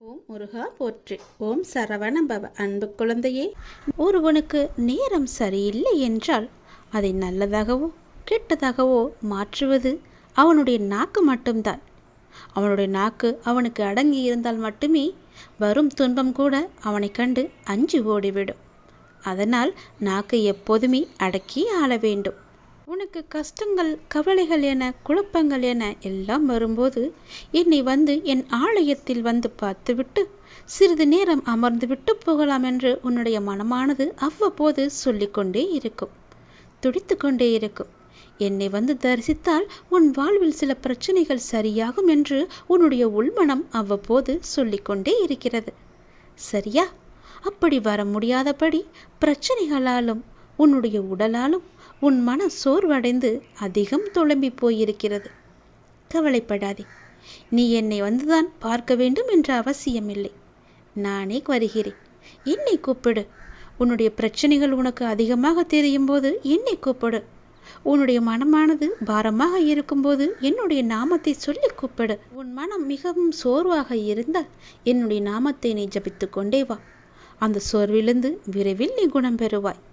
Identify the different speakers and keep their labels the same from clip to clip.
Speaker 1: ஓம் முருகா போற்றி. ஓம் சரவணபவ. அன்பு குழந்தையே, ஒருவனுக்கு நேரம் சரியில்லை என்றால் அதை நல்லதாகவோ கெட்டதாகவோ மாற்றுவது அவனுடைய நாக்கு மட்டும்தான். அவனுடைய நாக்கு அவனுக்கு அடங்கி இருந்தால் மட்டுமே வரும் துன்பம் கூட அவனை கண்டு அஞ்சு ஓடிவிடும். அதனால் நாக்கை எப்போதுமே அடக்கி ஆள வேண்டும். உனக்கு கஷ்டங்கள், கவலைகள் என, குழப்பங்கள் என எல்லாம் வரும்போது என்னை வந்து என் ஆலயத்தில் வந்து பார்த்துவிட்டு சிறிது நேரம் அமர்ந்துவிட்டு போகலாம் என்று உன்னுடைய மனமானது அவ்வப்போது சொல்லிக்கொண்டே இருக்கும், துடித்து கொண்டே இருக்கும். என்னை வந்து தரிசித்தால் உன் வாழ்வில் சில பிரச்சனைகள் சரியாகும் என்று உன்னுடைய உள்மனம் அவ்வப்போது சொல்லிக்கொண்டே இருக்கிறது. சரியா? அப்படி வர முடியாதபடி பிரச்சனைகளாலும் உன்னுடைய உடலாலும் உன் மன சோர்வடைந்து அதிகம் தொலைம்பி போயிருக்கிறது. கவலைப்படாதே. நீ என்னை வந்துதான் பார்க்க வேண்டும் என்ற அவசியமில்லை. நானே வருகிறேன். என்னை கூப்பிடு. உன்னுடைய பிரச்சனைகள் உனக்கு அதிகமாக தெரியும் போது என்னை கூப்பிடு. உன்னுடைய மனமானது பாரமாக இருக்கும்போது என்னுடைய நாமத்தை சொல்லி கூப்பிடு. உன் மனம் மிகவும் சோர்வாக இருந்தால் என்னுடைய நாமத்தை நீ ஜபித்து கொண்டே வா. அந்த சோர்விலிருந்து விரைவில் நீ குணம் பெறுவாய்.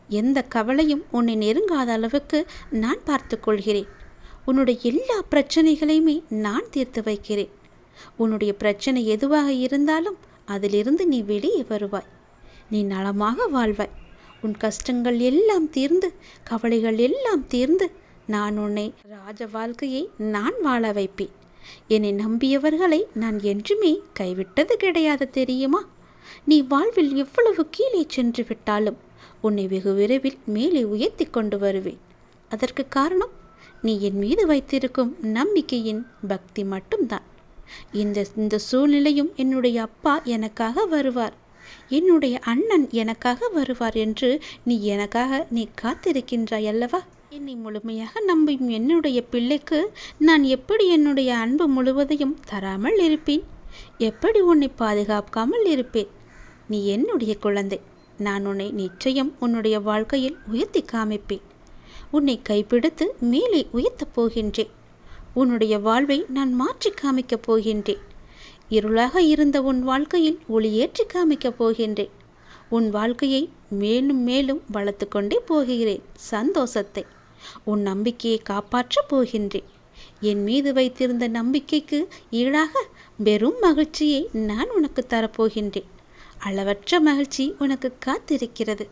Speaker 1: எந்த கவலையும் உன்னை நெருங்காத அளவுக்கு நான் பார்த்து கொள்கிறேன். உன்னுடைய எல்லா பிரச்சனைகளையுமே நான் தீர்த்து வைக்கிறேன். உன்னுடைய பிரச்சனை எதுவாக இருந்தாலும் அதிலிருந்து நீ வெளியே வருவாய். நீ நலமாக வாழ்வாய். உன் கஷ்டங்கள் எல்லாம் தீர்ந்து, கவலைகள் எல்லாம் தீர்ந்து, நான் உன்னை ராஜ வாழ்க்கையை நான் வாழ வைப்பேன். என்னை நம்பியவர்களை நான் என்றுமே கைவிட்டது கிடையாது, தெரியுமா? நீ வாழ்வில் எவ்வளவு கீழே சென்று விட்டாலும் உன்னை வெகு விரைவில் மேலே உயர்த்தி கொண்டு வருவேன். அதற்கு காரணம் நீ என் மீது வைத்திருக்கும் நம்பிக்கையின் பக்தி மட்டும்தான். இந்த சூழ்நிலையும் என்னுடைய அப்பா எனக்காக வருவார், என்னுடைய அண்ணன் எனக்காக வருவார் என்று நீ காத்திருக்கின்றாய் அல்லவா? என்னை முழுமையாக நம்பும் என்னுடைய பிள்ளைக்கு நான் எப்படி என்னுடைய அன்பு முழுவதையும் தராமல் இருப்பேன்? எப்படி உன்னை பாதுகாக்காமல் இருப்பேன்? நீ என்னுடைய குழந்தை. நான் உன்னை நிச்சயம் உன்னுடைய வாழ்க்கையில் உயர்த்தி காமிப்பேன். உன்னை கைப்பிடித்து மேலே உயர்த்தப் போகின்றேன். உன்னுடைய வாழ்வை நான் மாற்றி காமிக்கப் போகின்றேன். இருளாக இருந்த உன் வாழ்க்கையில் ஒளியேற்றி காமிக்கப் போகின்றேன். உன் வாழ்க்கையை மேலும் மேலும் வளர்த்து கொண்டே போகிறேன். சந்தோஷத்தை, உன் நம்பிக்கையை காப்பாற்றப் போகின்றேன். என் மீது வைத்திருந்த நம்பிக்கைக்கு ஈடாக வெறும் மகிழ்ச்சியை நான் உனக்கு தரப்போகின்றேன். அளவற்ற மகிழ்ச்சி உனக்கு காத்திருக்கிறது.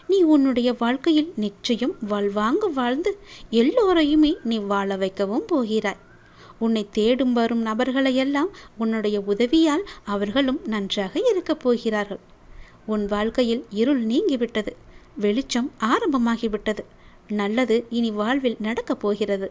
Speaker 1: நீ உன்னுடைய வாழ்க்கையில் நிச்சயம் வாழ்வாங்கு வாழ்ந்து எல்லோரையுமே நீ வாழ வைக்கவும் போகிறாய். உன்னை தேடும் வரும் நபர்களையெல்லாம் உன்னுடைய உதவியால் அவர்களும் நன்றாக இருக்கப் போகிறார்கள். உன் வாழ்க்கையில் இருள் நீங்கிவிட்டது, வெளிச்சம் ஆரம்பமாகிவிட்டது. நல்லது இனி வாழ்வில் நடக்கப் போகிறது.